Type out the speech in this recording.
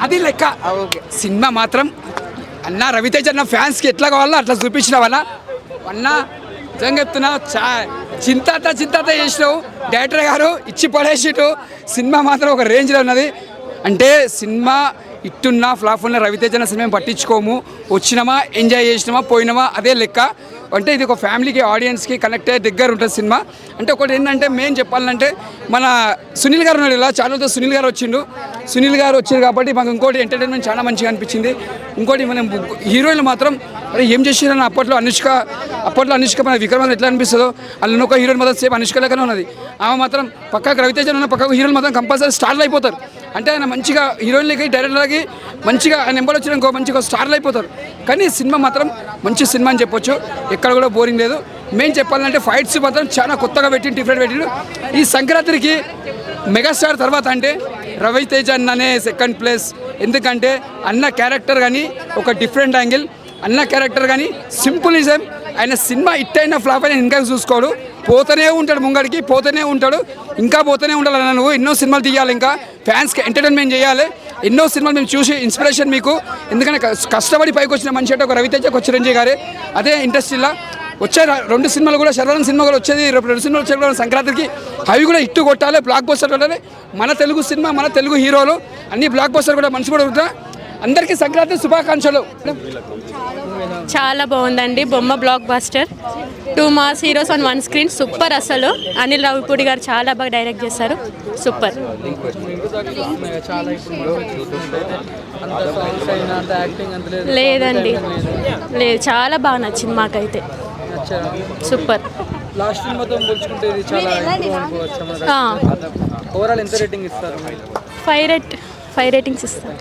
అది లెక్క. సినిమా మాత్రం అన్న రవితేజ అన్న ఫ్యాన్స్కి ఎట్లా కావాలో అట్లా చూపించినావన్నా అన్న. నిజంగా చెప్తున్నా, చింతాత చేసినావు. డైరెక్టర్ గారు ఇచ్చి పడేసిట్టు. సినిమా మాత్రం ఒక రేంజ్లో ఉన్నది. అంటే సినిమా ఇట్టున్నా ఫ్లాప్ ఉన్న రవితేజన సినిమా పట్టించుకోము. వచ్చినామా, ఎంజాయ్ చేసినామా, పోయినామా, అదే లెక్క. అంటే ఇది ఒక ఫ్యామిలీకి, ఆడియన్స్కి కనెక్ట్ అయ్యే దగ్గర ఉంటుంది సినిమా. అంటే ఒకటి ఏంటంటే మెయిన్ చెప్పాలంటే మన సునీల్ గారు ఉన్నాడు ఇలా ఛానల్తో. సునీల్ గారు వచ్చారు కాబట్టి మాకు ఇంకోటి ఎంటర్టైన్మెంట్ చాలా మంచిగా అనిపించింది. ఇంకోటి మనం హీరోయిన్లు మాత్రం అరే ఏం చేసిరని అప్పట్లో అనుష్క మన విక్రమ్ ఎట్లా అనిపిస్తుందో అందులో ఒక హీరోయిన్ మాత్రం సేమ్ అనుష్క లెక్కనే ఉన్నది. ఆమె మాత్రం పక్కకు రవితేజ ఉన్న పక్కకు హీరోయిన్ మాత్రం కంపల్సరీ స్టార్లు అయిపోతారు. అంటే ఆయన మంచిగా హీరోయిన్లకి డైరెక్టర్లకి మంచిగా ఆయన నెంబర్ వచ్చిన ఇంకో మంచిగా స్టార్లు అయిపోతారు. కానీ సినిమా మాత్రం మంచి సినిమా అని చెప్పొచ్చు. ఎక్కడ కూడా బోరింగ్ లేదు. మెయిన్ చెప్పాలంటే ఫైట్స్ మాత్రం చాలా కొత్తగా పెట్టిండు, డిఫరెంట్ పెట్టిండు. ఈ సంక్రాంతికి మెగాస్టార్ తర్వాత అంటే రవితేజ అన్ననే సెకండ్ ప్లేస్. ఎందుకంటే అన్న క్యారెక్టర్ కానీ ఒక డిఫరెంట్ యాంగిల్, అన్న క్యారెక్టర్ కానీ సింపులిజం. ఆయన సినిమా హిట్ అయిన ఫ్లాప్ అయినా ఇంకా చూసుకోడు, పోతూనే ఉంటాడు, ముంగడికి పోతూనే ఉంటాడు. ఇంకా పోతూనే ఉండాలన్న నువ్వు ఎన్నో సినిమాలు తీయాలి, ఇంకా ఫ్యాన్స్కి ఎంటర్టైన్మెంట్ చేయాలి. ఎన్నో సినిమాలు మేము చూసి ఇన్స్పిరేషన్ మీకు. ఎందుకంటే కష్టపడి పైకి వచ్చిన మనిషి అంటే ఒక రవితేజ, ఒక చిరంజీవి గారే. అదే ఇండస్ట్రీలో వచ్చే 2 సినిమాలు కూడా, శర్వానంద్ సినిమా కూడా వచ్చేది. 2 సినిమాలు వచ్చే సంక్రాంతికి అవి కూడా హిట్ కొట్టాలి, బ్లాక్ బస్టర్ కొట్టాలి. మన తెలుగు సినిమా, మన తెలుగు హీరోలు అన్ని బ్లాక్ బస్టర్ కూడా మంచి కూడా ఉంటా. అందరికీ సంక్రాంతి శుభాకాంక్షలు. చాలా బాగుందండి బొమ్మ, block buster. 2 mass heroes on 1 screen. Super. అసలు అనిల్ రావిపూడి గారు చాలా బాగా డైరెక్ట్ చేశారు. సూపర్. లేదండి, లేదు, చాలా బాగా నచ్చింది మాకైతే. సూపర్. లాస్ట్ మొత్తం పోల్చుకుంటే ఇది చాలా ఓవరాల్ ఎంత రేటింగ్ ఇస్తారు? 5 రేటింగ్స్ ఇస్తారు.